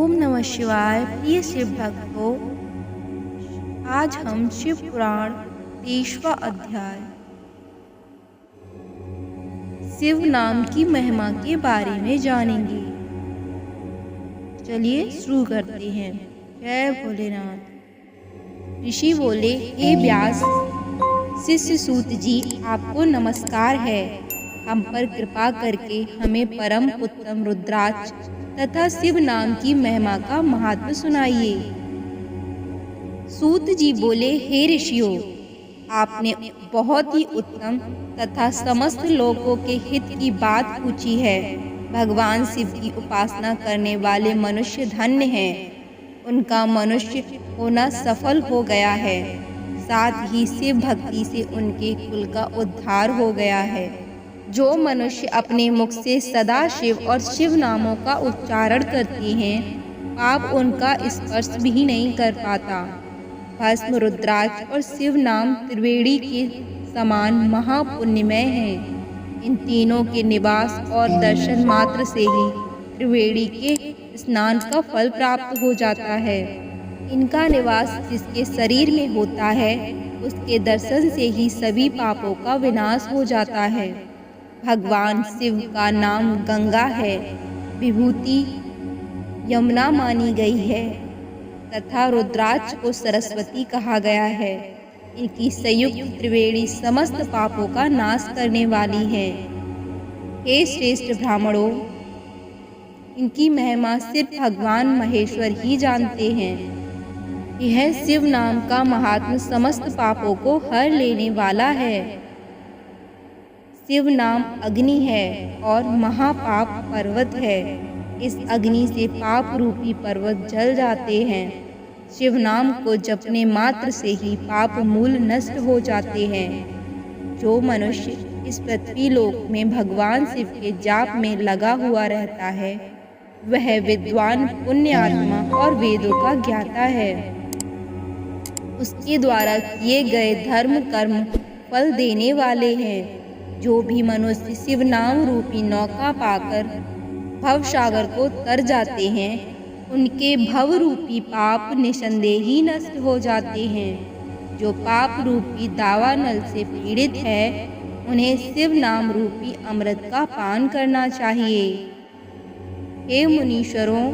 ओम नमः शिवाय। प्रिय शिव भक्तों, आज हम शिव पुराण 23वां अध्याय शिव नाम की महिमा के बारे में जानेंगे। चलिए शुरू करते हैं। जय भोलेनाथ। ऋषि बोले, हे व्यास, शिष्य सूत जी, आपको नमस्कार है। हम पर कृपा करके हमें परम उत्तम रुद्राक्ष तथा शिव नाम की महिमा का महात्म्य सुनाइए। सूत जी बोले, हे ऋषियों, आपने बहुत ही उत्तम तथा समस्त लोगों के हित की बात पूछी है। भगवान शिव की उपासना करने वाले मनुष्य धन्य हैं। उनका मनुष्य होना सफल हो गया है। साथ ही शिव भक्ति से उनके कुल का उद्धार हो गया है। जो मनुष्य अपने मुख से सदा शिव और शिव नामों का उच्चारण करते हैं, पाप उनका स्पर्श भी नहीं कर पाता। भस्म, रुद्राक्ष और शिव नाम त्रिवेणी के समान महापुण्यमय हैं। इन तीनों के निवास और दर्शन मात्र से ही त्रिवेणी के स्नान का फल प्राप्त हो जाता है। इनका निवास जिसके शरीर में होता है, उसके दर्शन से ही सभी पापों का विनाश हो जाता है। भगवान शिव का नाम गंगा है, विभूति यमुना मानी गई है तथा रुद्राक्ष को सरस्वती कहा गया है। इनकी संयुक्त त्रिवेणी समस्त पापों का नाश करने वाली है। हे श्रेष्ठ ब्राह्मणों, इनकी महिमा सिर्फ भगवान महेश्वर ही जानते हैं। यह शिव नाम का महात्म्य समस्त पापों को हर लेने वाला है। शिव नाम अग्नि है और महापाप पर्वत है। इस अग्नि से पाप रूपी पर्वत जल जाते हैं। शिव नाम को जपने मात्र से ही पाप मूल नष्ट हो जाते हैं। जो मनुष्य इस पृथ्वी लोक में भगवान शिव के जाप में लगा हुआ रहता है, वह विद्वान, पुण्य आत्मा और वेदों का ज्ञाता है। उसके द्वारा किए गए धर्म कर्म फल देने वाले हैं। जो भी मनुष्य शिव नाम रूपी नौका पाकर भव सागर को तर जाते हैं, उनके भव रूपी पाप निसंदेह ही नष्ट हो जाते हैं। जो पाप रूपी दावानल से पीड़ित है, उन्हें शिव नाम रूपी अमृत का पान करना चाहिए। हे मुनीश्वरों,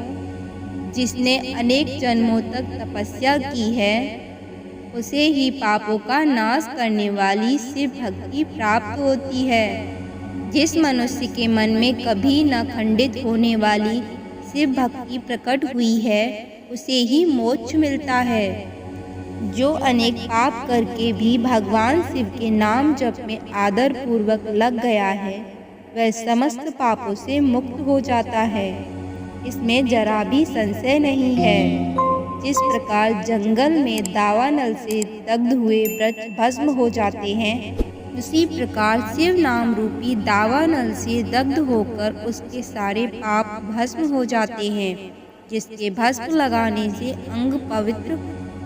जिसने अनेक जन्मों तक तपस्या की है, उसे ही पापों का नाश करने वाली शिव भक्ति प्राप्त होती है। जिस मनुष्य के मन में कभी न खंडित होने वाली शिव भक्ति प्रकट हुई है, उसे ही मोक्ष मिलता है। जो अनेक पाप करके भी भगवान शिव के नाम जप में आदर पूर्वक लग गया है, वह समस्त पापों से मुक्त हो जाता है। इसमें जरा भी संशय नहीं है। जिस प्रकार जंगल में दावानल से दग्ध हुए वृक्ष भस्म हो जाते हैं, उसी प्रकार शिव नाम रूपी दावानल से दग्ध होकर उसके सारे पाप भस्म हो जाते हैं। जिसके भस्म लगाने से अंग पवित्र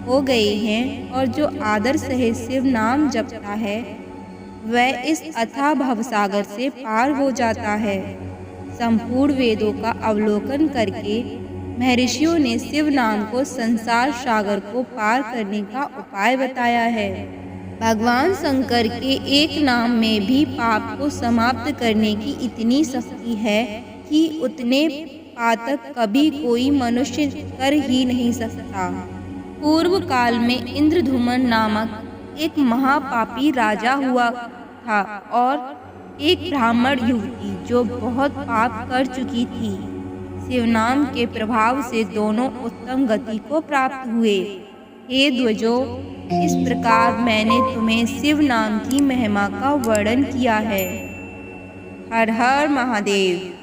हो गए हैं और जो आदर सहित शिव नाम जपता है, वह इस अथाह भवसागर से पार हो जाता है। संपूर्ण वेदों का अवलोकन करके महर्षियों ने शिव नाम को संसार सागर को पार करने का उपाय बताया है। भगवान शंकर के एक नाम में भी पाप को समाप्त करने की इतनी शक्ति है कि उतने पातक कभी कोई मनुष्य कर ही नहीं सकता। पूर्व काल में इंद्रधुमन नामक एक महापापी राजा हुआ था और एक ब्राह्मण युवती जो बहुत पाप कर चुकी थी। शिव नाम के प्रभाव से दोनों उत्तम गति को प्राप्त हुए। हे द्विजों, इस प्रकार मैंने तुम्हें शिव नाम की महिमा का वर्णन किया है। हर हर महादेव।